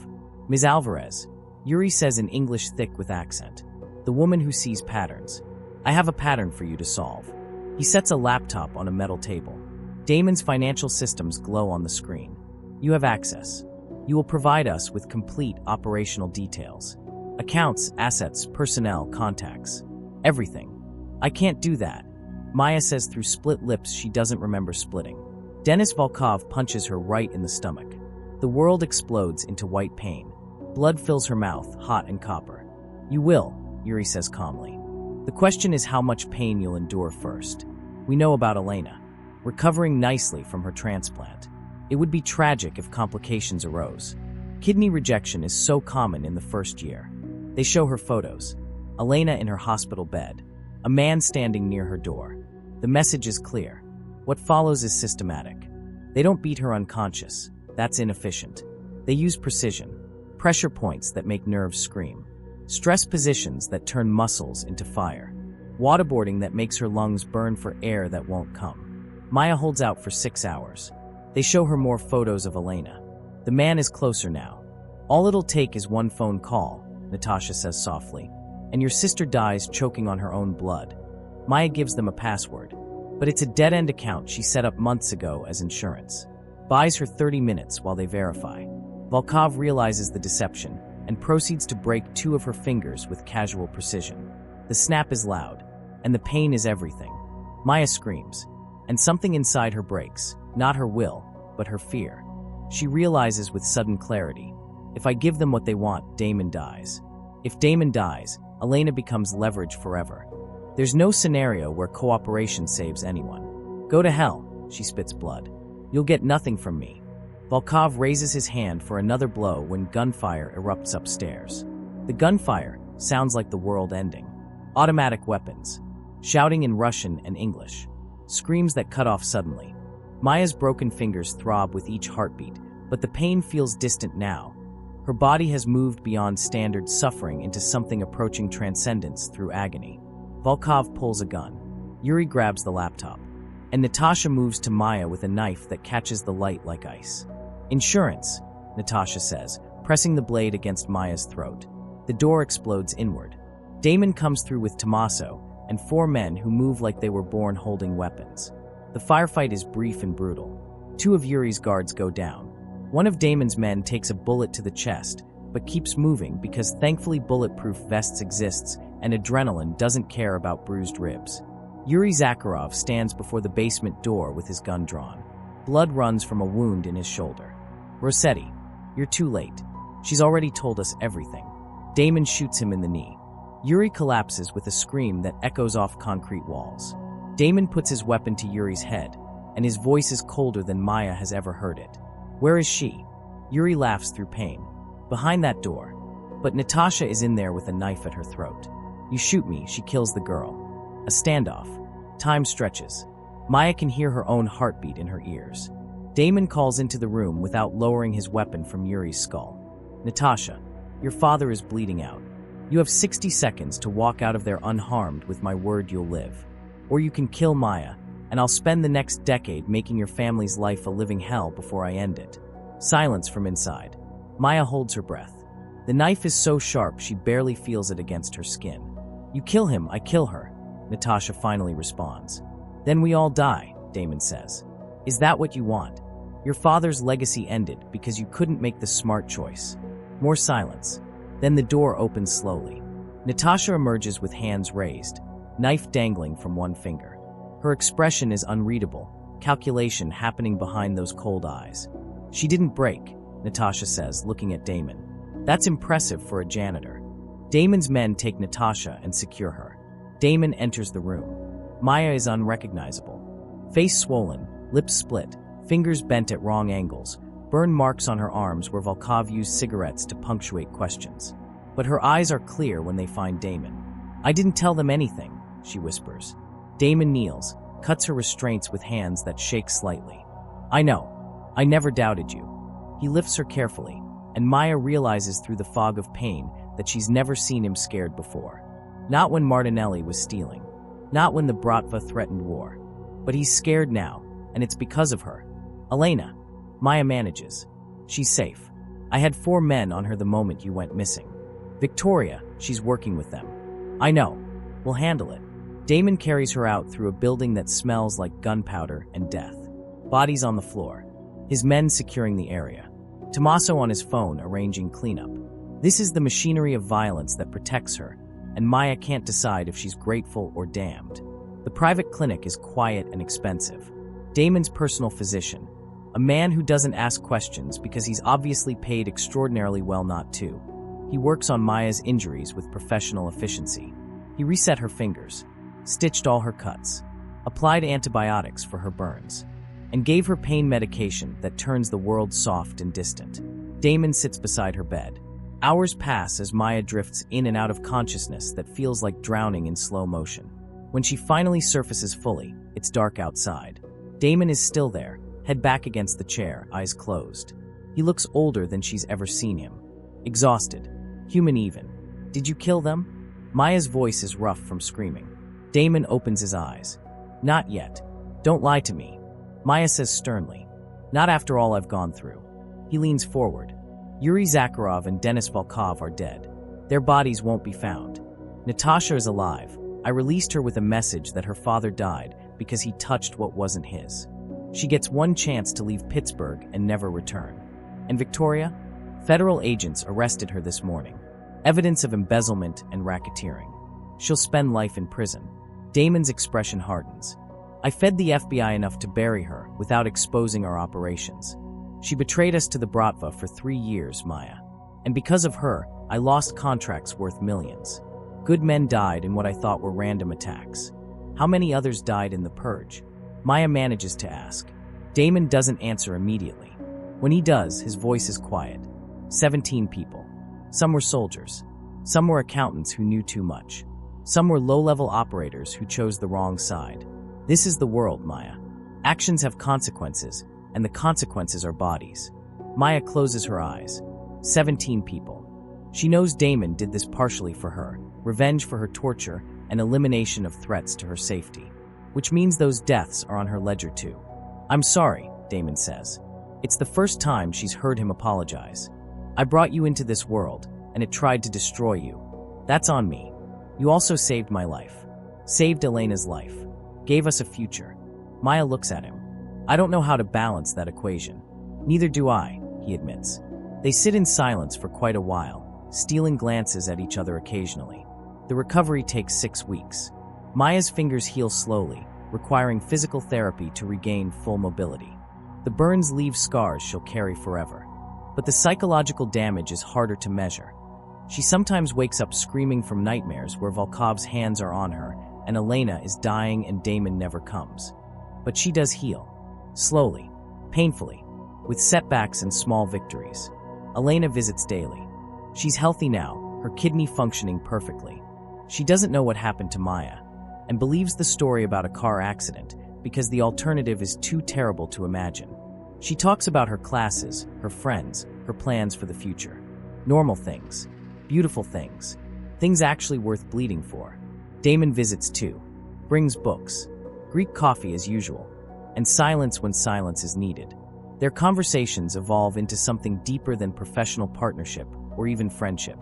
"Ms. Alvarez," Yuri says in English thick with accent. "The woman who sees patterns. I have a pattern for you to solve." He sets a laptop on a metal table. Damon's financial systems glow on the screen. "You have access. You will provide us with complete operational details. Accounts, assets, personnel, contacts. Everything." "I can't do that," Maya says through split lips she doesn't remember splitting. Denis Volkov punches her right in the stomach. The world explodes into white pain. Blood fills her mouth, hot and copper. "You will," Yuri says calmly. "The question is how much pain you'll endure first. We know about Elena. Recovering nicely from her transplant. It would be tragic if complications arose. Kidney rejection is so common in the first year." They show her photos. Elena in her hospital bed. A man standing near her door. The message is clear. What follows is systematic. They don't beat her unconscious. That's inefficient. They use precision. Pressure points that make nerves scream. Stress positions that turn muscles into fire. waterboarding that makes her lungs burn for air that won't come. Maya holds out for 6 hours. They show her more photos of Elena. The man is closer now. All it'll take is one phone call, Natasha says softly, and your sister dies choking on her own blood. Maya gives them a password, but it's a dead-end account she set up months ago as insurance. Buys her 30 minutes while they verify. Volkov realizes the deception and proceeds to break 2 of her fingers with casual precision. The snap is loud, and the pain is everything. Maya screams, and something inside her breaks, not her will, but her fear. She realizes with sudden clarity, if I give them what they want, Damon dies. If Damon dies, Elena becomes leverage forever. There's no scenario where cooperation saves anyone. Go to hell, she spits blood. You'll get nothing from me. Volkov raises his hand for another blow when gunfire erupts upstairs. The gunfire sounds like the world ending. Automatic weapons. Shouting in Russian and English. Screams that cut off suddenly. Maya's broken fingers throb with each heartbeat, but the pain feels distant now. Her body has moved beyond standard suffering into something approaching transcendence through agony. Volkov pulls a gun. Yuri grabs the laptop. And Natasha moves to Maya with a knife that catches the light like ice. Insurance, Natasha says, pressing the blade against Maya's throat. The door explodes inward. Damon comes through with Tommaso and 4 men who move like they were born holding weapons. The firefight is brief and brutal. 2 of Yuri's guards go down. One of Damon's men takes a bullet to the chest, but keeps moving because thankfully bulletproof vests exists and adrenaline doesn't care about bruised ribs. Yuri Zakharov stands before the basement door with his gun drawn. Blood runs from a wound in his shoulder. Rossetti, you're too late. She's already told us everything. Damon shoots him in the knee. Yuri collapses with a scream that echoes off concrete walls. Damon puts his weapon to Yuri's head, and his voice is colder than Maya has ever heard it. Where is she? Yuri laughs through pain. Behind that door. But Natasha is in there with a knife at her throat. You shoot me, she kills the girl. A standoff. Time stretches. Maya can hear her own heartbeat in her ears. Damon calls into the room without lowering his weapon from Yuri's skull. Natasha, your father is bleeding out. You have 60 seconds to walk out of there unharmed with my word you'll live. Or you can kill Maya, and I'll spend the next decade making your family's life a living hell before I end it. Silence from inside. Maya holds her breath. The knife is so sharp she barely feels it against her skin. You kill him, I kill her, Natasha finally responds. Then we all die, Damon says. Is that what you want? Your father's legacy ended because you couldn't make the smart choice. More silence. Then the door opens slowly. Natasha emerges with hands raised, knife dangling from one finger. Her expression is unreadable, calculation happening behind those cold eyes. She didn't break, Natasha says, looking at Damon. That's impressive for a janitor. Damon's men take Natasha and secure her. Damon enters the room. Maya is unrecognizable. Face swollen, lips split, fingers bent at wrong angles, burn marks on her arms where Volkov used cigarettes to punctuate questions. But her eyes are clear when they find Damon. I didn't tell them anything, she whispers. Damon kneels, cuts her restraints with hands that shake slightly. I know. I never doubted you. He lifts her carefully, and Maya realizes through the fog of pain that she's never seen him scared before. Not when Martinelli was stealing. Not when the Bratva threatened war. But he's scared now, and it's because of her. Elena. Maya manages. She's safe. I had 4 men on her the moment you went missing. Victoria, she's working with them. I know. We'll handle it. Damon carries her out through a building that smells like gunpowder and death. Bodies on the floor. His men securing the area. Tommaso on his phone arranging cleanup. This is the machinery of violence that protects her, and Maya can't decide if she's grateful or damned. The private clinic is quiet and expensive. Damon's personal physician, a man who doesn't ask questions because he's obviously paid extraordinarily well not to. He works on Maya's injuries with professional efficiency. He reset her fingers, stitched all her cuts, applied antibiotics for her burns, and gave her pain medication that turns the world soft and distant. Damon sits beside her bed. Hours pass as Maya drifts in and out of consciousness that feels like drowning in slow motion. When she finally surfaces fully, it's dark outside. Damon is still there, head back against the chair, eyes closed. He looks older than she's ever seen him. Exhausted. Human even. Did you kill them? Maya's voice is rough from screaming. Damon opens his eyes. Not yet. Don't lie to me. Maya says sternly. Not after all I've gone through. He leans forward. Yuri Zakharov and Denis Volkov are dead. Their bodies won't be found. Natasha is alive. I released her with a message that her father died because he touched what wasn't his. She gets one chance to leave Pittsburgh and never return. And Victoria? Federal agents arrested her this morning. Evidence of embezzlement and racketeering. She'll spend life in prison. Damon's expression hardens. I fed the FBI enough to bury her without exposing our operations. She betrayed us to the Bratva for 3 years, Maya. And because of her, I lost contracts worth millions. Good men died in what I thought were random attacks. How many others died in the purge? Maya manages to ask. Damon doesn't answer immediately. When he does, his voice is quiet. 17 people. Some were soldiers. Some were accountants who knew too much. Some were low-level operators who chose the wrong side. This is the world, Maya. Actions have consequences, and the consequences are bodies. Maya closes her eyes. 17 people. She knows Damon did this partially for her, revenge for her torture, and elimination of threats to her safety. Which means those deaths are on her ledger too. I'm sorry, Damon says. It's the first time she's heard him apologize. I brought you into this world, and it tried to destroy you. That's on me. You also saved my life. Saved Elena's life. Gave us a future. Maya looks at him. I don't know how to balance that equation. Neither do I, he admits. They sit in silence for quite a while, stealing glances at each other occasionally. The recovery takes 6 weeks. Maya's fingers heal slowly, requiring physical therapy to regain full mobility. The burns leave scars she'll carry forever. But the psychological damage is harder to measure. She sometimes wakes up screaming from nightmares where Volkov's hands are on her, and Elena is dying and Damon never comes. But she does heal. Slowly, painfully, with setbacks and small victories. Elena visits daily. She's healthy now, her kidney functioning perfectly. She doesn't know what happened to Maya, and believes the story about a car accident because the alternative is too terrible to imagine. She talks about her classes, her friends, her plans for the future. Normal things. Beautiful things. Things actually worth bleeding for. Damon visits too. Brings books. Greek coffee as usual. And silence when silence is needed. Their conversations evolve into something deeper than professional partnership or even friendship.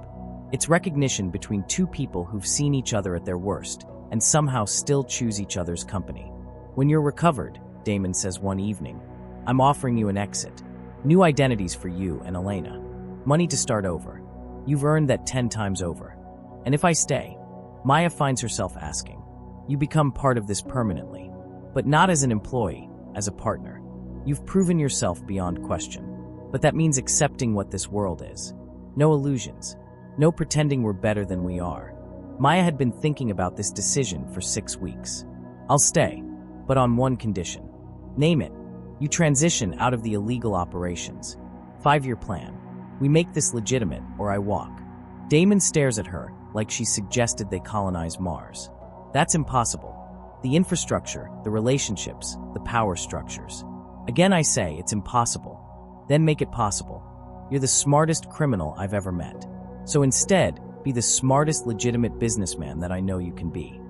It's recognition between two people who've seen each other at their worst and somehow still choose each other's company. When you're recovered, Damon says one evening, I'm offering you an exit. New identities for you and Elena. Money to start over. You've earned that 10 times over. And if I stay? Maya finds herself asking. You become part of this permanently. But not as an employee, as a partner. You've proven yourself beyond question. But that means accepting what this world is. No illusions. No pretending we're better than we are. Maya had been thinking about this decision for 6 weeks. I'll stay, but on one condition. Name it. You transition out of the illegal operations. 5-year plan. We make this legitimate, or I walk. Damon stares at her like she suggested they colonize Mars. That's impossible. The infrastructure, the relationships, the power structures. Again I say, it's impossible. Then make it possible. You're the smartest criminal I've ever met. So instead, be the smartest legitimate businessman that I know you can be.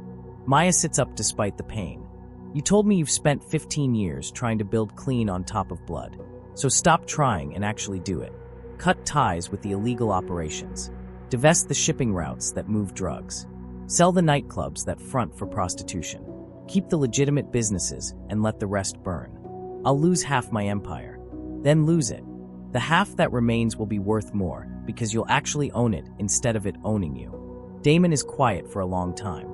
Maya sits up despite the pain. You told me you've spent 15 years trying to build clean on top of blood. So stop trying and actually do it. Cut ties with the illegal operations. Divest the shipping routes that move drugs. Sell the nightclubs that front for prostitution. Keep the legitimate businesses and let the rest burn. I'll lose half my empire. Then lose it. The half that remains will be worth more because you'll actually own it instead of it owning you. Damon is quiet for a long time.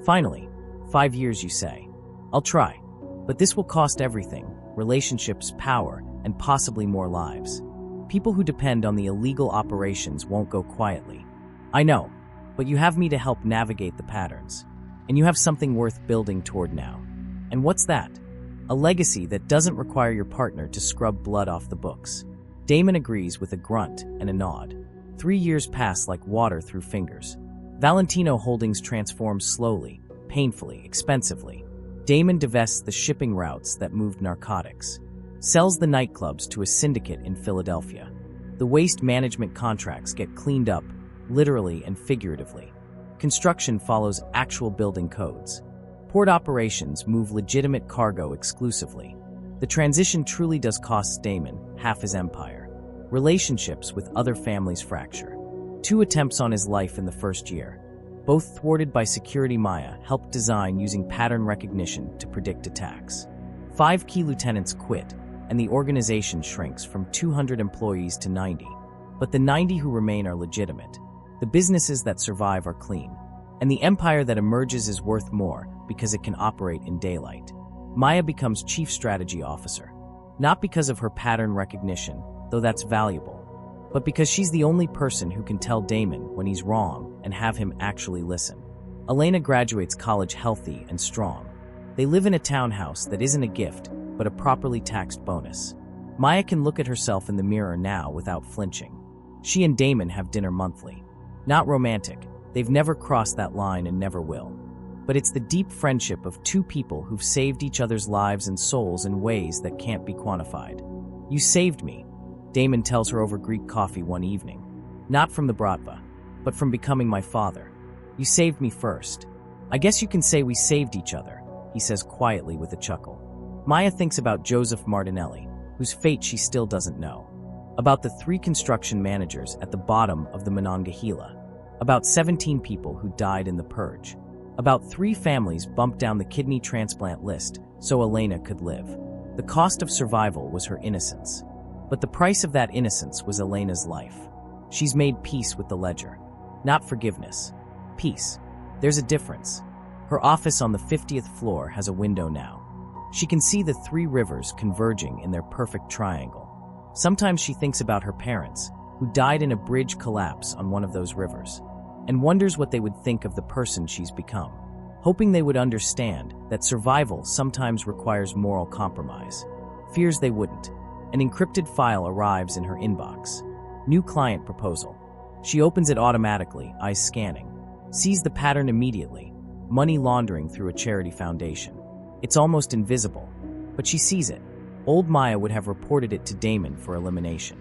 Finally, 5 years you say. I'll try. But this will cost everything. Relationships, power, and possibly more lives. People who depend on the illegal operations won't go quietly. I know, but you have me to help navigate the patterns. And you have something worth building toward now. And what's that? A legacy that doesn't require your partner to scrub blood off the books. Damon agrees with a grunt and a nod. 3 years pass like water through fingers. Valentino Holdings transforms slowly, painfully, expensively. Damon divests the shipping routes that moved narcotics. Sells the nightclubs to a syndicate in Philadelphia. The waste management contracts get cleaned up, literally and figuratively. Construction follows actual building codes. Port operations move legitimate cargo exclusively. The transition truly does cost Damon half his empire. Relationships with other families fracture. 2 attempts on his life in the first year, both thwarted by security. Maya helped design using pattern recognition to predict attacks. 5 key lieutenants quit, and the organization shrinks from 200 employees to 90. But the 90 who remain are legitimate. The businesses that survive are clean. And the empire that emerges is worth more because it can operate in daylight. Maya becomes chief strategy officer. Not because of her pattern recognition, though that's valuable, but because she's the only person who can tell Damon when he's wrong and have him actually listen. Elena graduates college healthy and strong. They live in a townhouse that isn't a gift, but a properly taxed bonus. Maya can look at herself in the mirror now without flinching. She and Damon have dinner monthly. Not romantic. They've never crossed that line and never will. But it's the deep friendship of 2 people who've saved each other's lives and souls in ways that can't be quantified. "You saved me," Damon tells her over Greek coffee one evening. "Not from the Bratva, but from becoming my father. You saved me first. I guess you can say we saved each other," he says quietly with a chuckle. Maya thinks about Joseph Martinelli, whose fate she still doesn't know. About the 3 construction managers at the bottom of the Monongahela. About 17 people who died in the purge. About 3 families bumped down the kidney transplant list so Elena could live. The cost of survival was her innocence. But the price of that innocence was Elena's life. She's made peace with the ledger. Not forgiveness. Peace. There's a difference. Her office on the 50th floor has a window now. She can see the 3 rivers converging in their perfect triangle. Sometimes she thinks about her parents, who died in a bridge collapse on one of those rivers, and wonders what they would think of the person she's become, hoping they would understand that survival sometimes requires moral compromise. Fears they wouldn't. An encrypted file arrives in her inbox. New client proposal. She opens it automatically, eyes scanning. Sees the pattern immediately. Money laundering through a charity foundation. It's almost invisible, but she sees it. Old Maya would have reported it to Damon for elimination.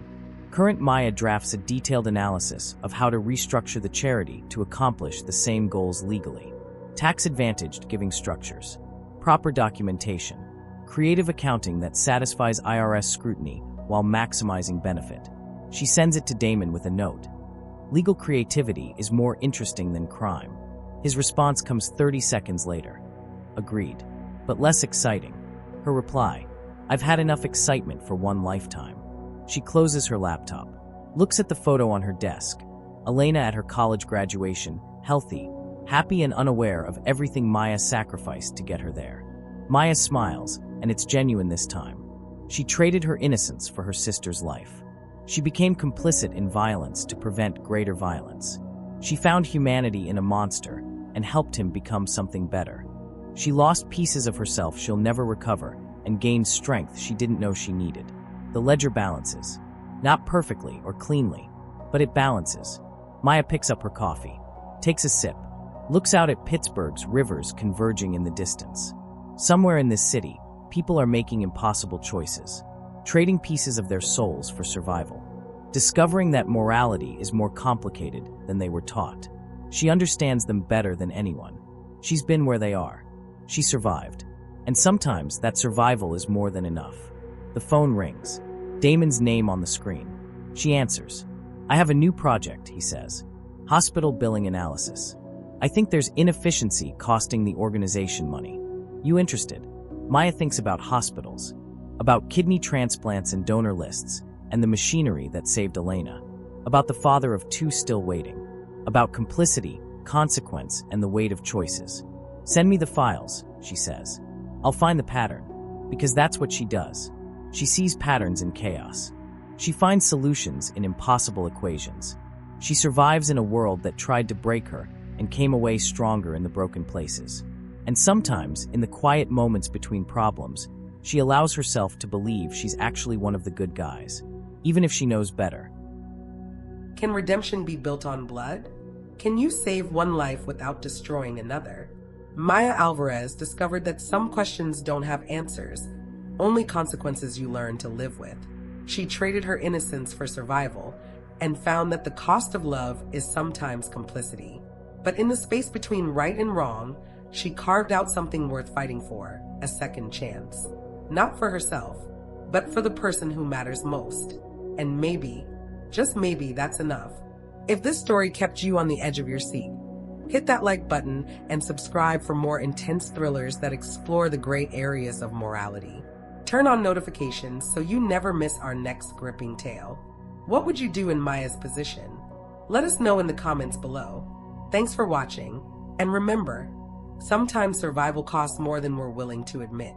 Current Maya drafts a detailed analysis of how to restructure the charity to accomplish the same goals legally. Tax-advantaged giving structures. Proper documentation. Creative accounting that satisfies IRS scrutiny while maximizing benefit. She sends it to Damon with a note. Legal creativity is more interesting than crime. His response comes 30 seconds later. Agreed. But less exciting. Her reply, "I've had enough excitement for one lifetime." She closes her laptop, looks at the photo on her desk. Elena at her college graduation, healthy, happy and unaware of everything Maya sacrificed to get her there. Maya smiles, and it's genuine this time. She traded her innocence for her sister's life. She became complicit in violence to prevent greater violence. She found humanity in a monster and helped him become something better. She lost pieces of herself she'll never recover and gained strength she didn't know she needed. The ledger balances. Not perfectly or cleanly, but it balances. Maya picks up her coffee, takes a sip, looks out at Pittsburgh's rivers converging in the distance. Somewhere in this city, people are making impossible choices, trading pieces of their souls for survival, discovering that morality is more complicated than they were taught. She understands them better than anyone. She's been where they are. She survived. And sometimes that survival is more than enough. The phone rings. Damon's name on the screen. She answers. "I have a new project," he says. "Hospital billing analysis. I think there's inefficiency costing the organization money. You interested?" Maya thinks about hospitals, about kidney transplants and donor lists, and the machinery that saved Elena, about the father of 2 still waiting, about complicity, consequence, and the weight of choices. "Send me the files," she says. "I'll find the pattern," because that's what she does. She sees patterns in chaos. She finds solutions in impossible equations. She survives in a world that tried to break her and came away stronger in the broken places. And sometimes, in the quiet moments between problems, she allows herself to believe she's actually one of the good guys, even if she knows better. Can redemption be built on blood? Can you save one life without destroying another? Maya Alvarez discovered that some questions don't have answers, only consequences you learn to live with. She traded her innocence for survival and found that the cost of love is sometimes complicity. But in the space between right and wrong, She carved out something worth fighting for, a second chance. Not for herself, but for the person who matters most. And maybe, just maybe, that's enough. If this story kept you on the edge of your seat, hit that like button and subscribe for more intense thrillers that explore the gray areas of morality. Turn on notifications so you never miss our next gripping tale. What would you do in Maya's position? Let us know in the comments below. Thanks for watching, and remember, sometimes survival costs more than we're willing to admit.